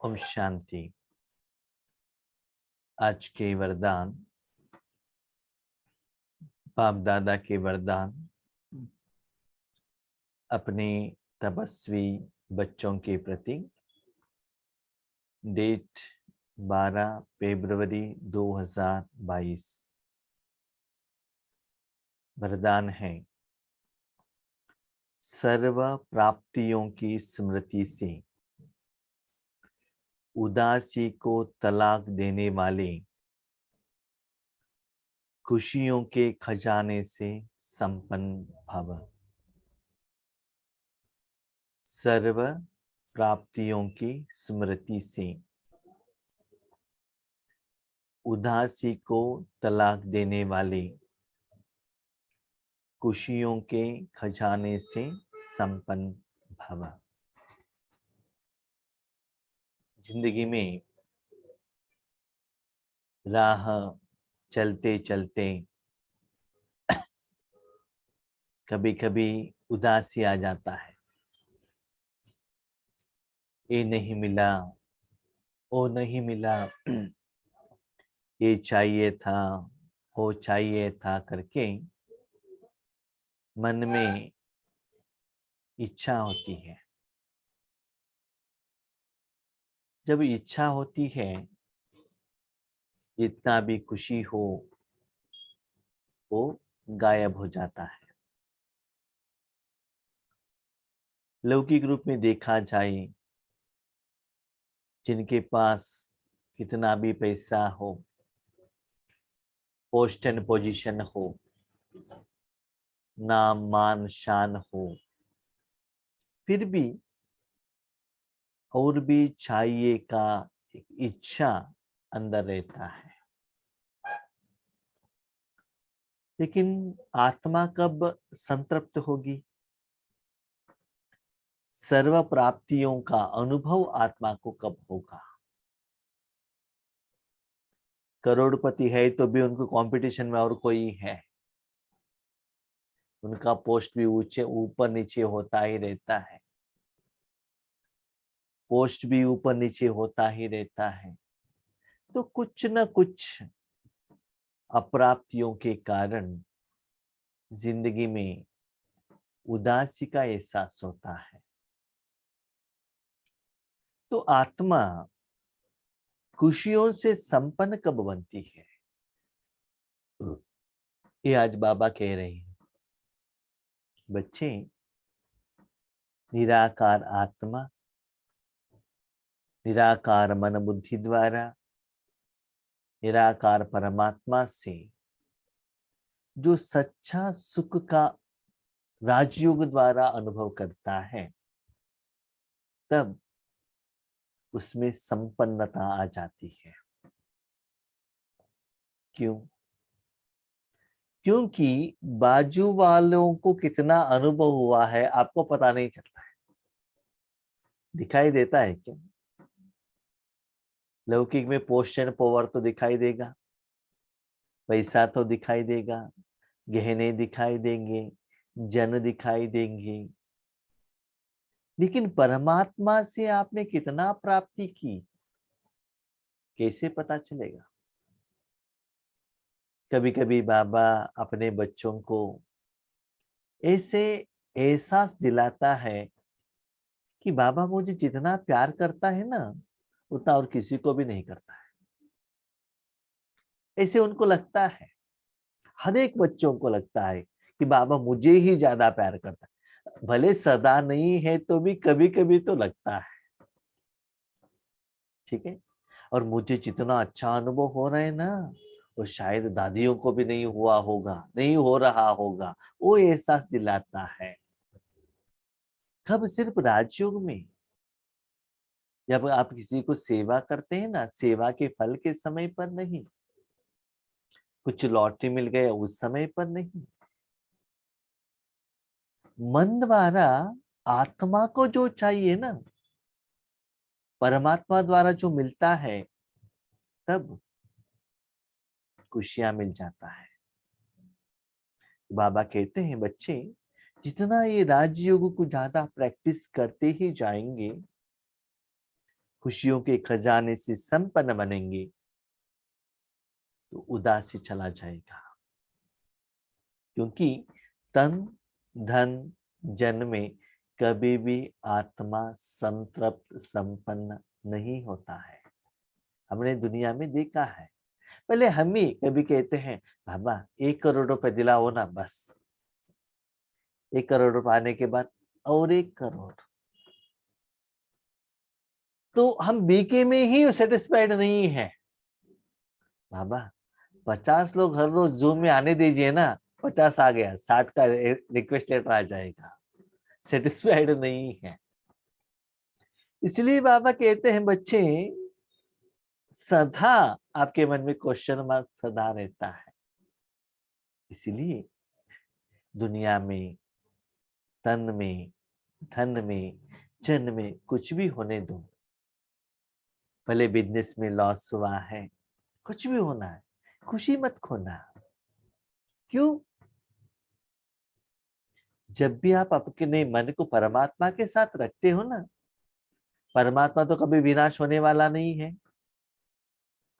ओम शांति। आज के वरदान, बाप दादा के वरदान अपने तपस्वी बच्चों के प्रति। डेट 12 फरवरी 2022। वरदान है, सर्व प्राप्तियों की स्मृति से उदासी को तलाक देने वाले खुशियों के खजाने से संपन्न भव। सर्व प्राप्तियों की स्मृति से उदासी को तलाक देने वाले खुशियों के खजाने से संपन्न भव। जिंदगी में राह चलते चलते कभी कभी उदासी आ जाता है। ये नहीं मिला, वो नहीं मिला, ये चाहिए था, वो चाहिए था करके मन में इच्छा होती है। जब इच्छा होती है, जितना भी खुशी हो वो गायब हो जाता है। लौकिक रूप में देखा जाए, जिनके पास कितना भी पैसा हो, पोस्ट एंड पोजीशन हो, नाम मान शान हो, फिर भी और भी चाहिए का एक इच्छा अंदर रहता है। लेकिन आत्मा कब संतृप्त होगी? सर्व प्राप्तियों का अनुभव आत्मा को कब होगा? करोड़पति है तो भी उनको कंपटीशन में और कोई है, उनका पोस्ट भी ऊंचे ऊपर नीचे होता ही रहता है, पोस्ट भी ऊपर नीचे होता ही रहता है। तो कुछ न कुछ अप्राप्तियों के कारण जिंदगी में उदासी का एहसास होता है। तो आत्मा खुशियों से संपन्न कब बनती है? ये आज बाबा कह रहे हैं, बच्चे, निराकार आत्मा निराकार मन बुद्धि द्वारा निराकार परमात्मा से जो सच्चा सुख का राजयोग द्वारा अनुभव करता है, तब उसमें संपन्नता आ जाती है। क्यों? क्योंकि बाजू वालों को कितना अनुभव हुआ है आपको पता नहीं चलता है। दिखाई देता है क्या? लौकिक में पोस्ट एंड पावर तो दिखाई देगा, पैसा तो दिखाई देगा, गहने दिखाई देंगे, जन दिखाई देंगे, लेकिन परमात्मा से आपने कितना प्राप्ति की, कैसे पता चलेगा? कभी कभी बाबा अपने बच्चों को ऐसे एहसास दिलाता है कि बाबा मुझे जितना प्यार करता है ना, उतना और किसी को भी नहीं करता है। ऐसे उनको लगता है, हर एक बच्चों को लगता है कि बाबा मुझे ही ज्यादा प्यार करता है। भले सदा नहीं है तो भी कभी कभी तो लगता है, ठीक है। और मुझे जितना अच्छा अनुभव हो रहा है ना, वो शायद दादियों को भी नहीं हुआ होगा, नहीं हो रहा होगा, वो एहसास दिलाता है। कब? सिर्फ राजयोग में। जब आप किसी को सेवा करते हैं ना, सेवा के फल के समय पर नहीं, कुछ लॉटरी मिल गया उस समय पर नहीं, मन द्वारा आत्मा को जो चाहिए ना, परमात्मा द्वारा जो मिलता है, तब खुशियां मिल जाता है। बाबा कहते हैं, बच्चे, जितना ये राजयोग को ज्यादा प्रैक्टिस करते ही जाएंगे, खुशियों के खजाने से संपन्न बनेंगे तो उदासी चला जाएगा। क्योंकि तन धन जन में कभी भी आत्मा संतृप्त संपन्न नहीं होता है। हमने दुनिया में देखा है। पहले हम ही कभी कहते हैं बाबा 1 करोड़ रुपए दिलाओ ना, बस 1 करोड़ रुपए आने के बाद और 1 करोड़, तो हम बीके में ही सेटिस्फाइड नहीं है। बाबा 50 लोग हर रोज जूम में आने दीजिए ना, 50 आ गया, 60 का रिक्वेस्ट लेटर आ जाएगा, सेटिस्फाइड नहीं है। इसलिए बाबा कहते हैं बच्चे सदा आपके मन में क्वेश्चन मार्क सदा रहता है। इसलिए दुनिया में तन में धन में जन में कुछ भी होने दो, भले बिजनेस में लॉस हुआ है, कुछ भी होना है, खुशी मत खोना। क्यों? जब भी आप अपने मन को परमात्मा के साथ रखते हो ना, परमात्मा तो कभी विनाश होने वाला नहीं है,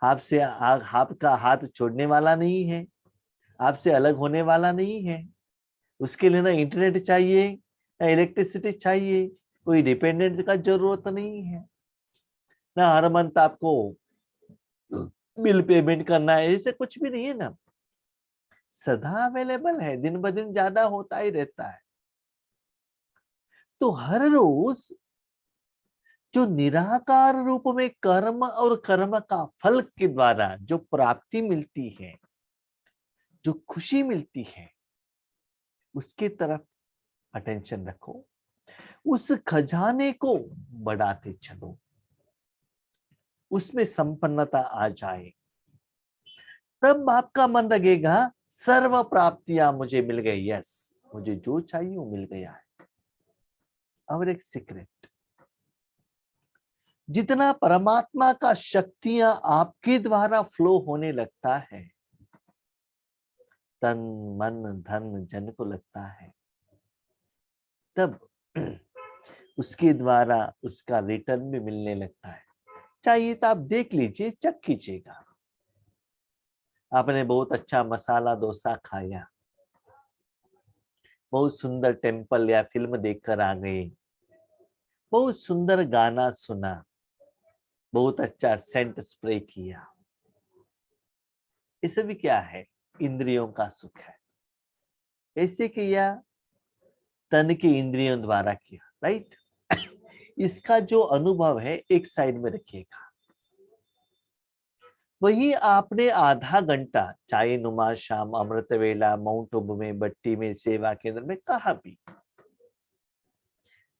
आपसे आपका हाथ छोड़ने वाला नहीं है, आपसे अलग होने वाला नहीं है। उसके लिए ना इंटरनेट चाहिए ना इलेक्ट्रिसिटी चाहिए, कोई डिपेंडेंट का जरूरत नहीं है, ना हर मंथ आपको बिल पेमेंट करना है, ऐसे कुछ भी नहीं है ना, सदा अवेलेबल है, दिन ब दिन ज्यादा होता ही रहता है। तो हर रोज जो निराकार रूप में कर्म और कर्म का फल के द्वारा जो प्राप्ति मिलती है, जो खुशी मिलती है, उसके तरफ अटेंशन रखो, उस खजाने को बढ़ाते चलो, उसमें संपन्नता आ जाए, तब आपका मन लगेगा सर्व प्राप्तियां मुझे मिल गई, यस मुझे जो चाहिए वो मिल गया है। और एक सीक्रेट, जितना परमात्मा का शक्तियां आपके द्वारा फ्लो होने लगता है, तन मन धन जन को लगता है, तब उसके द्वारा उसका रिटर्न भी मिलने लगता है। चाहिए तो आप देख लीजिए, चेक कीजिएगा। आपने बहुत अच्छा मसाला डोसा खाया, बहुत सुंदर टेम्पल या फिल्म देखकर आ गए, बहुत सुंदर गाना सुना, बहुत अच्छा सेंट स्प्रे किया, ये भी क्या है? इंद्रियों का सुख है। कैसे किया? तन की इंद्रियों द्वारा किया, राइट? इसका जो अनुभव है एक साइड में रखिएगा। वही आपने आधा घंटा चाय नुमा शाम अमृत वेला माउंट आबू में बट्टी में सेवा केंद्र में कहा भी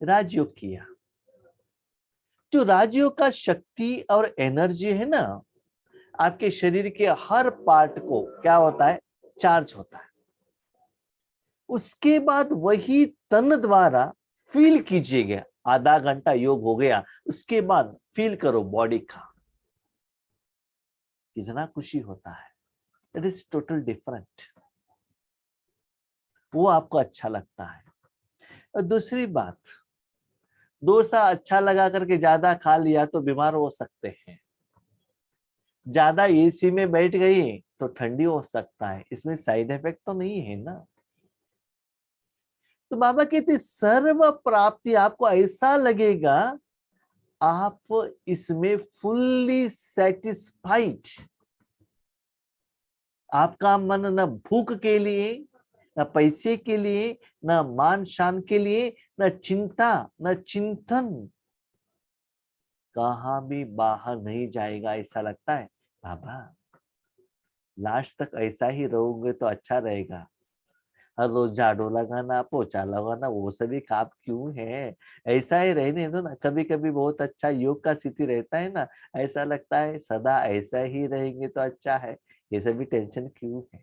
राजयोग किया। जो राजयोग का शक्ति और एनर्जी है ना, आपके शरीर के हर पार्ट को क्या होता है? चार्ज होता है। उसके बाद वही तन द्वारा फील कीजिएगा। आधा घंटा योग हो गया, उसके बाद फील करो बॉडी का, कितना खुशी होता है। इट इज टोटल डिफरेंट, वो आपको अच्छा लगता है। और दूसरी बात, डोसा अच्छा लगा करके ज्यादा खा लिया तो बीमार हो सकते हैं, ज्यादा एसी में बैठ गई तो ठंडी हो सकता है, इसमें साइड इफेक्ट तो नहीं है ना। तो बाबा कहते सर्व प्राप्ति आपको ऐसा लगेगा आप इसमें फुल्ली सेटिस्फाइड, आपका मन न भूख के लिए, न पैसे के लिए, न मान शान के लिए, न चिंता न चिंतन, कहां भी बाहर नहीं जाएगा। ऐसा लगता है बाबा लास्ट तक ऐसा ही रहोगे तो अच्छा रहेगा, हर रोज झाड़ू लगाना पोछा लगाना वो सभी काम क्यों है, ऐसा ही रहने दो ना। कभी कभी बहुत अच्छा योग का स्थिति रहता है ना, ऐसा लगता है सदा ऐसा ही रहेंगे तो अच्छा है, ये सभी टेंशन क्यों है।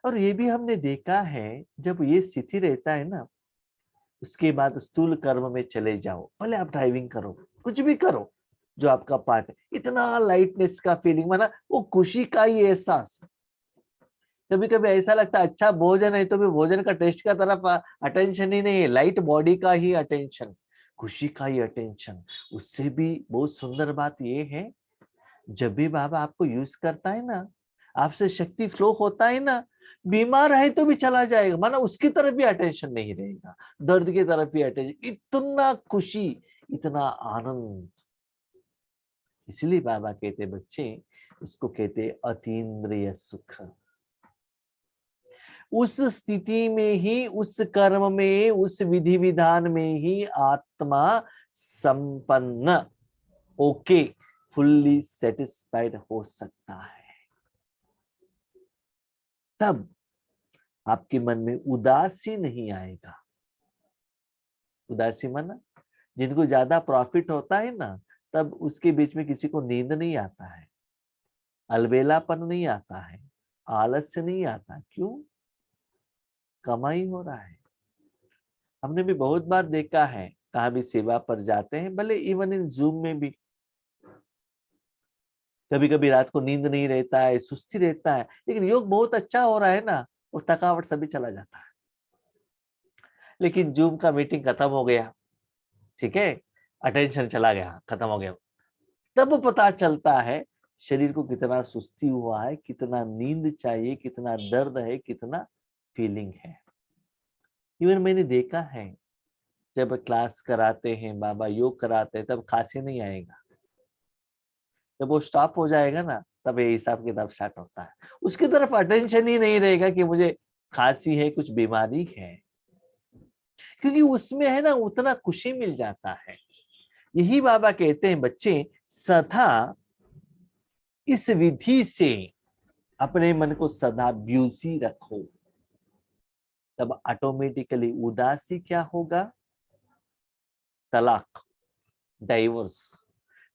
और ये भी हमने देखा है, जब ये स्थिति रहता है ना, उसके बाद स्थूल कर्म में चले जाओ, भले आप ड्राइविंग करो, कुछ भी करो, जो आपका पार्ट है, इतना लाइटनेस का फीलिंग, माना वो खुशी का ही एहसास। कभी कभी ऐसा लगता है अच्छा भोजन है तो भी भोजन का टेस्ट का तरफ अटेंशन ही नहीं है, लाइट बॉडी का ही अटेंशन, खुशी का ही अटेंशन। उससे भी बहुत सुंदर बात ये है, जब भी बाबा आपको यूज करता है ना, आपसे शक्ति फ्लो होता है ना, बीमार है तो भी चला जाएगा, माना उसकी तरफ भी अटेंशन नहीं रहेगा, दर्द की तरफ भी अटेंशन, इतना खुशी, इतना आनंद। इसलिए बाबा कहते बच्चे, उसको कहते अतीन्द्रिय सुख। उस स्थिति में ही, उस कर्म में, उस विधि विधान में ही आत्मा संपन्न, ओके, फुल्ली सेटिस्फाइड हो सकता है। तब आपके मन में उदासी नहीं आएगा। उदासी माना, जिनको ज्यादा प्रॉफिट होता है ना, तब उसके बीच में किसी को नींद नहीं आता है, अलबेलापन नहीं आता है, आलस्य नहीं आता। क्यों? कमाई हो रहा है। हमने भी बहुत बार देखा है, कहाँ भी सेवा पर जाते हैं, भले इवन इन जूम में भी, कभी कभी रात को नींद नहीं रहता है, सुस्ती रहता है, लेकिन योग बहुत अच्छा हो रहा है ना, वो थकावट सभी चला जाता है। लेकिन जूम का मीटिंग खत्म हो गया, ठीक है, अटेंशन चला गया, खत्म हो गया, तब पता चलता है शरीर को कितना सुस्ती हुआ है, कितना नींद चाहिए, कितना दर्द है, कितना फीलिंग है। इवन मैंने देखा है, जब क्लास कराते हैं बाबा, योग कराते हैं, तब खांसी नहीं आएगा, जब वो स्टॉप हो जाएगा ना, तब ये हिसाब किताब स्टार्ट होता है। उसकी तरफ अटेंशन ही नहीं रहेगा कि मुझे खांसी है, कुछ बीमारी है, क्योंकि उसमें है ना उतना खुशी मिल जाता है। यही बाबा कहते हैं बच्चे, सदा इस विधि से अपने मन को सदा ब्यूजी रखो, तब ऑटोमेटिकली उदासी क्या होगा? तलाक, डाइवोर्स।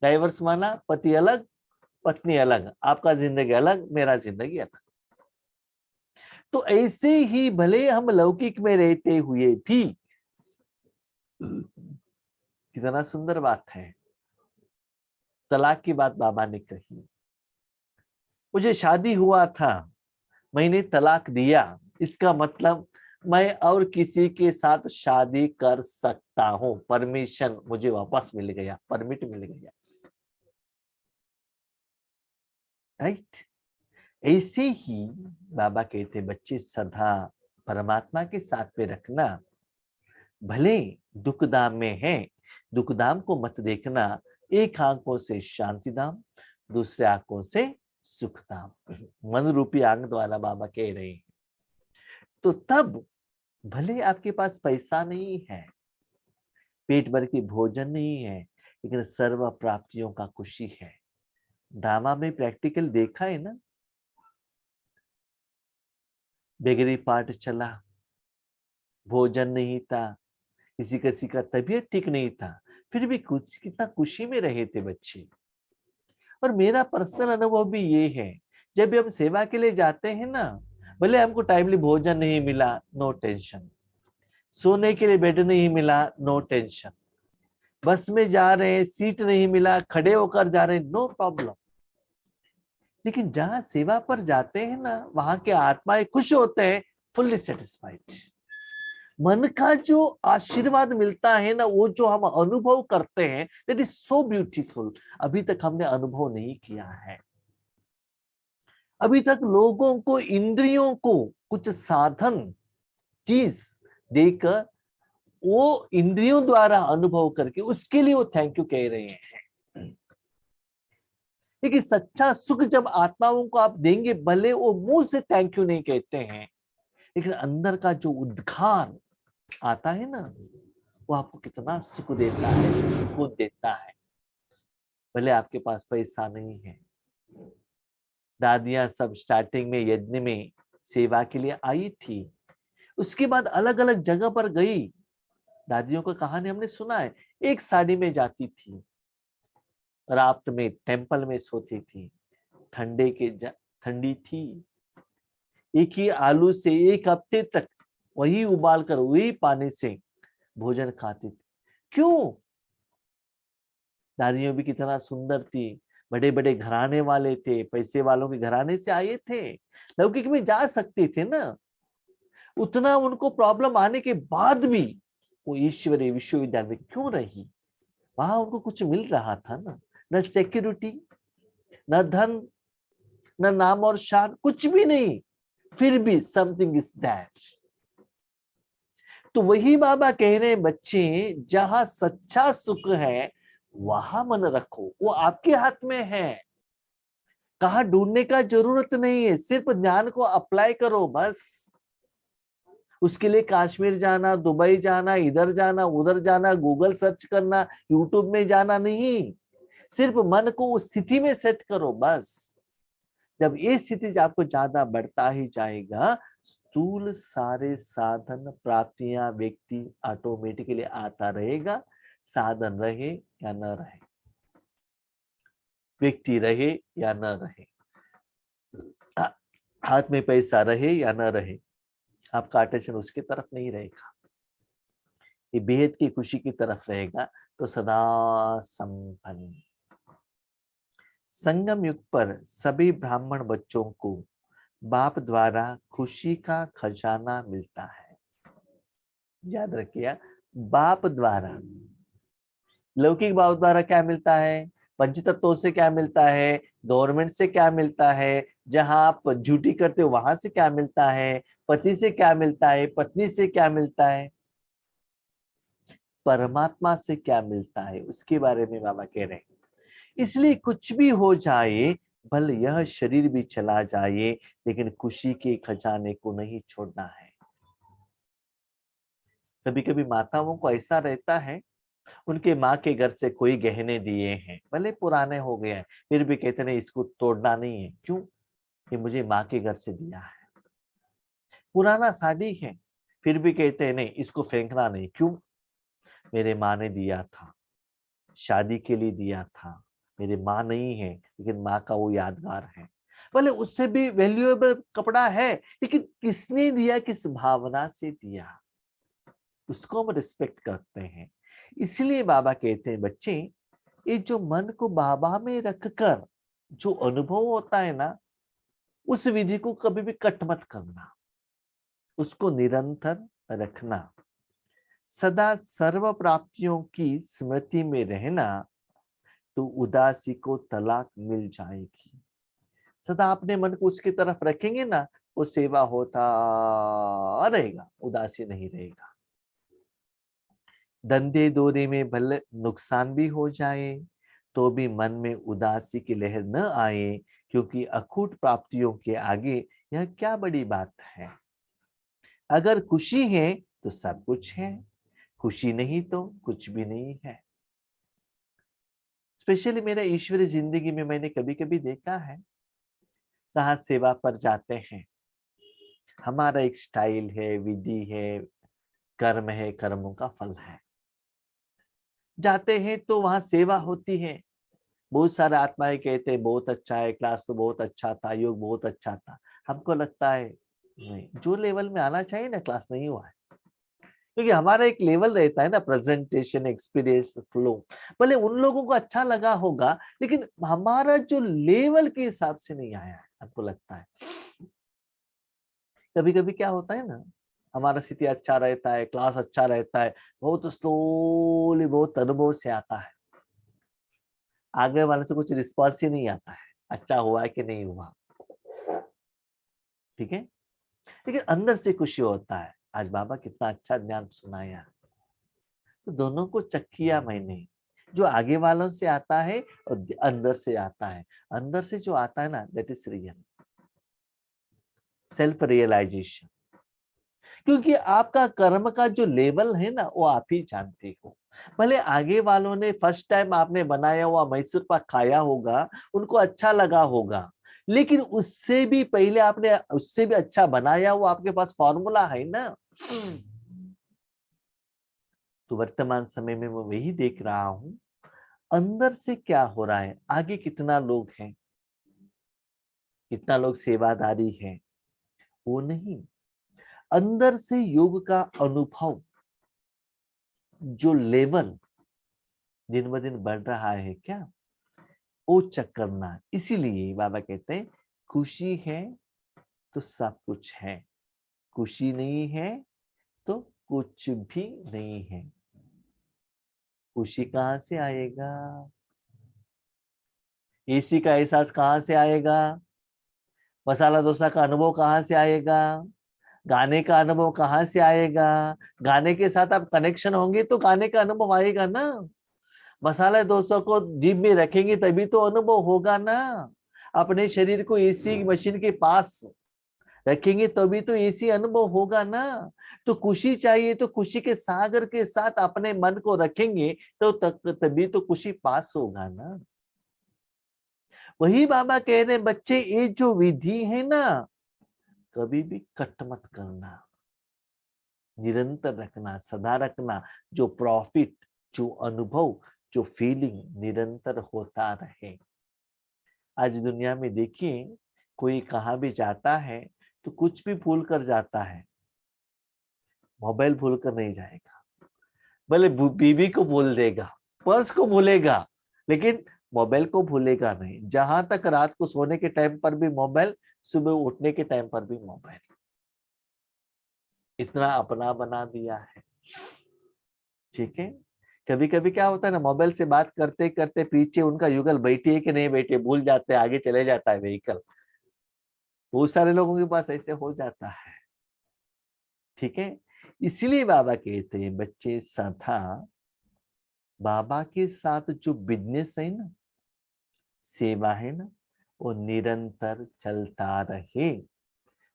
डाइवोर्स माना पति अलग, पत्नी अलग, आपका जिंदगी अलग, मेरा जिंदगी अलग। तो ऐसे ही भले हम लौकिक में रहते हुए भी, कितना सुंदर बात है, तलाक की बात बाबा ने कही। मुझे शादी हुआ था, मैंने तलाक दिया, इसका मतलब मैं और किसी के साथ शादी कर सकता हूं, परमिशन मुझे वापस मिल गया, परमिट मिल गया, राइट। ऐसे ही बाबा कहते बच्चे सदा परमात्मा के साथ में रखना, भले दुखधाम में है, दुखधाम को मत देखना, एक आंखों से शांति धाम, दूसरे आंखों से सुखधाम, मन रूपी आंख द्वारा बाबा कह रहे हैं। तो तब भले आपके पास पैसा नहीं है, पेट भर की भोजन नहीं है, लेकिन सर्व प्राप्तियों का खुशी है। ड्रामा में प्रैक्टिकल देखा है ना, बेगरी पार्ट चला, भोजन नहीं था, किसी का तबीयत ठीक नहीं था, फिर भी कुछ कितना खुशी में रहे थे बच्चे। और मेरा पर्सनल अनुभव भी ये है, जब भी हम सेवा के लिए जाते हैं ना, भले हमको टाइमली भोजन नहीं मिला, नो टेंशन, सोने के लिए बेड नहीं मिला, नो टेंशन, बस में जा रहे हैं, सीट नहीं मिला, खड़े होकर जा रहे हैं, नो प्रॉब्लम। लेकिन जहां सेवा पर जाते हैं ना, वहां के आत्माएं खुश होते हैं, फुल्ली सेटिस्फाइड। मन का जो आशीर्वाद मिलता है ना, वो जो हम अनुभव करते हैं, दैट इज सो ब्यूटीफुल, अभी तक हमने अनुभव नहीं किया है। अभी तक लोगों को, इंद्रियों को कुछ साधन चीज देकर, वो इंद्रियों द्वारा अनुभव करके उसके लिए वो थैंक यू कह रहे हैं। लेकिन सच्चा सुख जब आत्माओं को आप देंगे, भले वो मुंह से थैंक यू नहीं कहते हैं, लेकिन अंदर का जो उद्गार आता है ना, वो आपको कितना सुख देता है, सुकून देता है। भले आपके पास पैसा नहीं है। दादियां सब स्टार्टिंग में यज्ञ में सेवा के लिए आई थी, उसके बाद अलग अलग जगह पर गई। दादियों का कहानी हमने सुना है, एक साड़ी में जाती थी, रात में टेंपल में सोती थी, ठंडी थी, एक ही आलू से एक हफ्ते तक वही उबाल कर वही पानी से भोजन खाती थी। क्यों? दादियों भी कितना सुंदर थी, बड़े बड़े घराने वाले थे, पैसे वालों के घराने से आए थे, लौकिक में जा सकते थे ना। उतना उनको प्रॉब्लम आने के बाद भी वो ईश्वरीय विश्वविद्यालय में क्यों रही? वहां उनको कुछ मिल रहा था ना, न सिक्योरिटी, न धन, न नाम और शान, कुछ भी नहीं, फिर भी समथिंग इज दैट। तो वही बाबा कह रहे हैं, बच्चे जहां सच्चा सुख है वहां मन रखो, वो आपके हाथ में है। कहाँ ढूंढने का जरूरत नहीं है, सिर्फ ज्ञान को अप्लाई करो बस। उसके लिए कश्मीर जाना, दुबई जाना, इधर जाना, उधर जाना, गूगल सर्च करना, यूट्यूब में जाना नहीं, सिर्फ मन को उस स्थिति में सेट करो बस। जब ये स्थिति आपको ज्यादा बढ़ता ही जाएगा, स्थूल सारे साधन प्राप्तियां व्यक्ति ऑटोमेटिकली आता रहेगा, साधन रहे या न रहे, व्यक्ति रहे या न रहे, हाथ में पैसा रहे या न रहे, आपका अटेंशन उसकी तरफ नहीं रहेगा, ये बेहद की खुशी की तरफ रहेगा। तो सदा संपन्न। संगम युग पर सभी ब्राह्मण बच्चों को बाप द्वारा खुशी का खजाना मिलता है। याद रखिए, बाप द्वारा, लौकिक बाप द्वारा क्या मिलता है, पंचतत्वों से क्या मिलता है, गवर्नमेंट से क्या मिलता है, जहां आप ड्यूटी करते हो वहां से क्या मिलता है, पति से क्या मिलता है, पत्नी से क्या मिलता है, परमात्मा से क्या मिलता है, उसके बारे में बाबा कह रहे हैं। इसलिए कुछ भी हो जाए, भले यह शरीर भी चला जाए, लेकिन खुशी के खजाने को नहीं छोड़ना है। कभी कभी माताओं को ऐसा रहता है, उनके माँ के घर से कोई गहने दिए हैं, भले पुराने हो गए हैं, फिर भी कहते नहीं इसको तोड़ना नहीं है। क्यों? ये मुझे माँ के घर से दिया है। पुराना साड़ी है, फिर भी कहते हैं नहीं इसको फेंकना नहीं। क्यों? मेरे माँ ने दिया था, शादी के लिए दिया था, मेरी माँ नहीं है लेकिन माँ का वो यादगार है। भले उससे भी वैल्यूएबल कपड़ा है, लेकिन किसने दिया, किस भावना से दिया, उसको हम रिस्पेक्ट करते हैं। इसलिए बाबा कहते हैं, बच्चे ये जो मन को बाबा में रखकर जो अनुभव होता है ना, उस विधि को कभी भी कट मत करना, उसको निरंतर रखना, सदा सर्व प्राप्तियों की स्मृति में रहना, तो उदासी को तलाक मिल जाएगी। सदा अपने मन को उसकी तरफ रखेंगे ना, वो सेवा होता रहेगा, उदासी नहीं रहेगा। धंधे दौरे में भले नुकसान भी हो जाए, तो भी मन में उदासी की लहर न आए, क्योंकि अखूट प्राप्तियों के आगे यह क्या बड़ी बात है। अगर खुशी है तो सब कुछ है, खुशी नहीं तो कुछ भी नहीं है। स्पेशली मेरा ईश्वरी जिंदगी में मैंने कभी कभी देखा है, कहाँ सेवा पर जाते हैं, हमारा एक स्टाइल है, विधि है, कर्म है, कर्मों का फल है। जाते हैं तो वहां सेवा होती है, बहुत सारे आत्माएं कहते हैं बहुत अच्छा है, क्लास तो बहुत अच्छा था, योग बहुत अच्छा था। हमको लगता है नहीं, जो लेवल में आना चाहिए ना क्लास नहीं हुआ है, क्योंकि हमारा एक लेवल रहता है ना, प्रेजेंटेशन, एक्सपीरियंस, फ्लो। भले उन लोगों को अच्छा लगा होगा, लेकिन हमारा जो लेवल के हिसाब से नहीं आया है, हमको लगता है। कभी कभी क्या होता है ना, हमारा स्थिति अच्छा रहता है, क्लास अच्छा रहता है, बहुत स्लोली, बहुत अनुभव से आता है, आगे वाले से कुछ रिस्पॉन्स ही नहीं आता है, अच्छा हुआ है कि नहीं हुआ, ठीक है। लेकिन अंदर से खुशी होता है, आज बाबा कितना अच्छा ज्ञान सुनाया। तो दोनों को चेक किया मैंने, जो आगे वालों से आता है और अंदर से आता है। अंदर से जो आता है ना, that is real self realisation. क्योंकि आपका कर्म का जो लेवल है ना, वो आप ही जानते हो। भले आगे वालों ने फर्स्ट टाइम आपने बनाया हुआ मैसूर पाक खाया होगा, उनको अच्छा लगा होगा, लेकिन उससे भी पहले आपने उससे भी अच्छा बनाया हुआ, आपके पास फॉर्मूला है ना। तो वर्तमान समय में मैं वही देख रहा हूं, अंदर से क्या हो रहा है, आगे कितना लोग हैं, कितना लोग सेवादारी है, वो नहीं, अंदर से योग का अनुभव, जो लेवल दिन ब दिन बढ़ रहा है क्या, वो चेक करना। इसीलिए बाबा कहते हैं, खुशी है तो सब कुछ है, खुशी नहीं है तो कुछ भी नहीं है। खुशी कहाँ से आएगा? एसी का एहसास कहाँ से आएगा? मसाला डोसा का अनुभव कहाँ से आएगा? गाने का अनुभव कहाँ से आएगा? गाने के साथ आप कनेक्शन होंगे तो गाने का अनुभव आएगा ना। मसाला डोसा को जीभ में रखेंगे तभी तो अनुभव होगा ना। अपने शरीर को एसी मशीन के पास रखेंगे तभी तो एसी अनुभव होगा ना। तो खुशी चाहिए तो खुशी के सागर के साथ अपने मन को रखेंगे तो तभी तो खुशी पास होगा ना। वही बाबा कह रहे बच्चे, ये जो विधि है ना, कभी भी कट मत करना, निरंतर रखना, सदा रखना। जो प्रॉफिट, जो अनुभव, जो फीलिंग निरंतर होता रहे। आज दुनिया में देखिए, कोई कहाँ भी जाता है तो कुछ भी भूल कर जाता है, मोबाइल भूल कर नहीं जाएगा। भले बीवी को भूल देगा, पर्स को भूलेगा, लेकिन मोबाइल को भूलेगा नहीं। जहां तक रात को सोने के टाइम पर भी मोबाइल, सुबह उठने के टाइम पर भी मोबाइल, इतना अपना बना दिया है। ठीक है। कभी कभी क्या होता है ना, मोबाइल से बात करते करते पीछे उनका युगल बैठी है कि नहीं बैठे भूल जाते हैं, आगे चले जाता है व्हीकल। बहुत सारे लोगों के पास ऐसे हो जाता है। ठीक है। इसलिए बाबा कहते हैं बच्चे सदा बाबा के साथ जो बिजनेस है ना, सेवा है ना, वो निरंतर चलता रहे।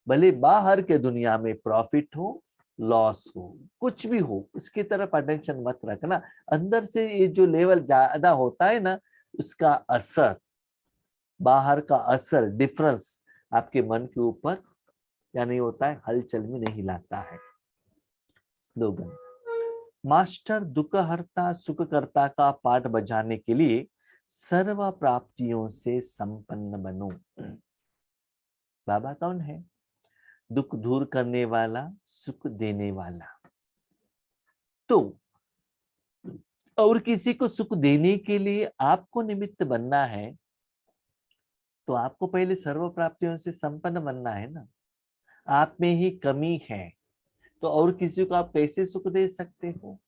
भले बाहर के दुनिया में प्रॉफिट हो, लॉस हो, कुछ भी हो, उसकी तरफ अटेंशन मत रखना। अंदर से ये जो लेवल ज्यादा होता है ना, उसका असर, बाहर का असर, डिफरेंस आपके मन के ऊपर क्या नहीं होता है, हलचल में नहीं लाता है। स्लोगन, मास्टर दुख हरता सुख करता का पाठ बजाने के लिए सर्व प्राप्तियों से संपन्न बनो। बाबा कौन है? दुख दूर करने वाला, सुख देने वाला। तो और किसी को सुख देने के लिए आपको निमित्त बनना है, तो आपको पहले सर्व प्राप्तियों से संपन्न बनना है ना। आप में ही कमी है तो और किसी को आप कैसे सुख दे सकते हो?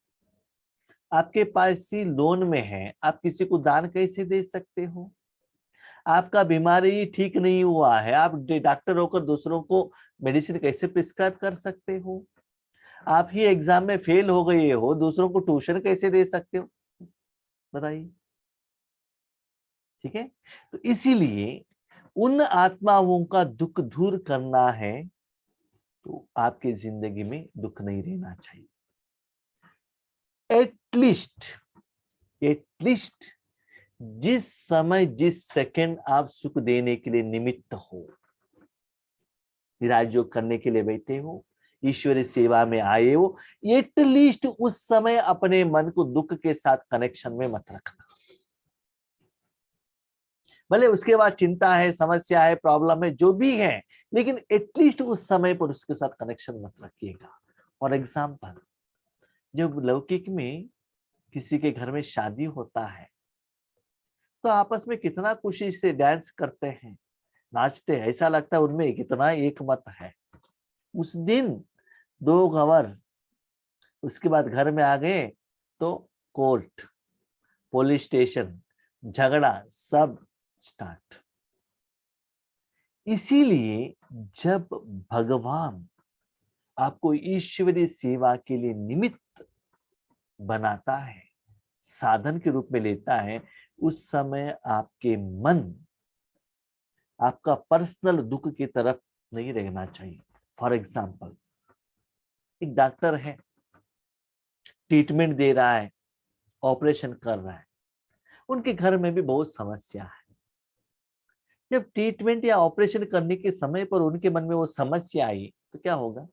आपके पास ही लोन में है, आप किसी को दान कैसे दे सकते हो? आपका बीमारी ठीक नहीं हुआ है, आप डॉक्टर होकर दूसरों को मेडिसिन कैसे प्रिस्क्राइब कर सकते हो? आप ही एग्जाम में फेल हो गए हो, दूसरों को ट्यूशन कैसे दे सकते हो? बताइए। ठीक है। तो इसीलिए उन आत्माओं का दुख दूर करना है, तो आपकी जिंदगी में दुख नहीं रहना चाहिए। एटलीस्ट जिस समय, जिस सेकंड आप सुख देने के लिए निमित्त हो, राजयोग करने के लिए बैठे हो, ईश्वरीय सेवा में आए हो, एटलीस्ट उस समय अपने मन को दुख के साथ कनेक्शन में मत रखना। भले उसके बाद चिंता है, समस्या है, प्रॉब्लम है, जो भी है, लेकिन एटलीस्ट उस समय पर उसके साथ कनेक्शन मत रखिएगा। फॉर एग्जाम्पल, जब लौकिक में किसी के घर में शादी होता है तो आपस में कितना खुशी से डांस करते हैं, नाचते हैं, ऐसा लगता है उनमें कितना एक मत है। उस दिन 2 गवर उसके बाद घर में आ गए तो कोर्ट, पुलिस स्टेशन, झगड़ा सब स्टार्ट। इसीलिए जब भगवान आपको ईश्वरीय सेवा के लिए निमित्त बनाता है, साधन के रूप में लेता है, उस समय आपके मन, आपका पर्सनल दुख की तरफ नहीं रहना चाहिए। फॉर एग्जाम्पल, एक डॉक्टर है, ट्रीटमेंट दे रहा है, ऑपरेशन कर रहा है, उनके घर में भी बहुत समस्या है। जब ट्रीटमेंट या ऑपरेशन करने के समय पर उनके मन में वो समस्या आई तो क्या होगा?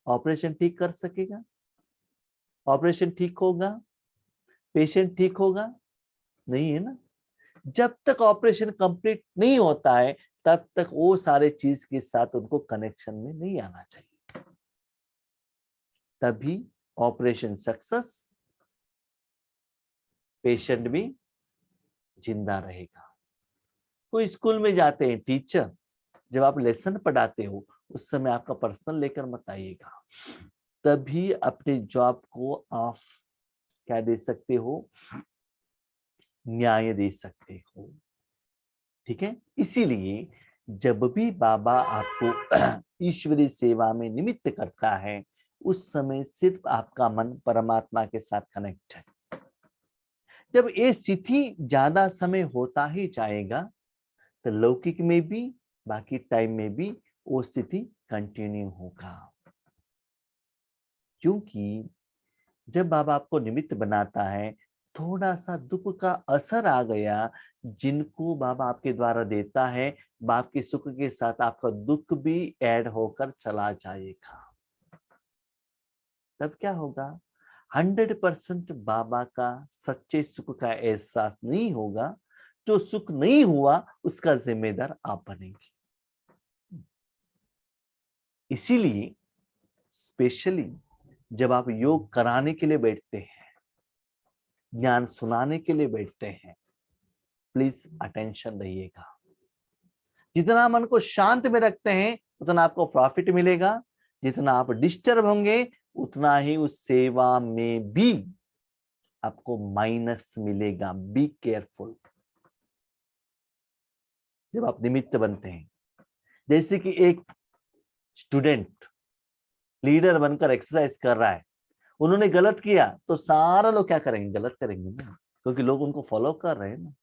ऑपरेशन ठीक कर सकेगा? ऑपरेशन ठीक होगा? पेशेंट ठीक होगा? नहीं है ना। जब तक ऑपरेशन कंप्लीट नहीं होता है तब तक वो सारे चीज के साथ उनको कनेक्शन में नहीं आना चाहिए। तभी ऑपरेशन सक्सेस, पेशेंट भी जिंदा रहेगा। कोई स्कूल में जाते हैं टीचर, जब आप लेसन पढ़ाते हो उस समय आपका पर्सनल लेकर मत आइएगा। तभी अपने जॉब को आप क्या दे सकते हो, न्याय दे सकते हो। ठीक है, इसीलिए जब भी बाबा आपको ईश्वरीय सेवा में निमित्त करता है, उस समय सिर्फ आपका मन परमात्मा के साथ कनेक्ट है। जब ये स्थिति ज्यादा समय होता ही जाएगा, तो लौकिक में भी बाकी टाइम में भी वो स्थिति कंटिन्यू होगा। क्योंकि जब बाबा आपको निमित्त बनाता है, थोड़ा सा दुख का असर आ गया, जिनको बाबा आपके द्वारा देता है, बाप के सुख के साथ आपका दुख भी ऐड होकर चला जाएगा। तब क्या होगा, 100% बाबा का सच्चे सुख का एहसास नहीं होगा। जो सुख नहीं हुआ उसका जिम्मेदार आप बनेंगे। इसीलिए स्पेशली जब आप योग कराने के लिए बैठते हैं, ज्ञान सुनाने के लिए बैठते हैं, प्लीज अटेंशन रहिएगा। जितना मन को शांत में रखते हैं उतना आपको प्रॉफिट मिलेगा, जितना आप डिस्टर्ब होंगे उतना ही उस सेवा में भी आपको माइनस मिलेगा। Be careful. जब आप निमित्त बनते हैं, जैसे कि एक स्टूडेंट लीडर बनकर एक्सरसाइज कर रहा है, उन्होंने गलत किया तो सारा लोग क्या करेंगे, गलत करेंगे ना, क्योंकि लोग उनको फॉलो कर रहे हैं ना।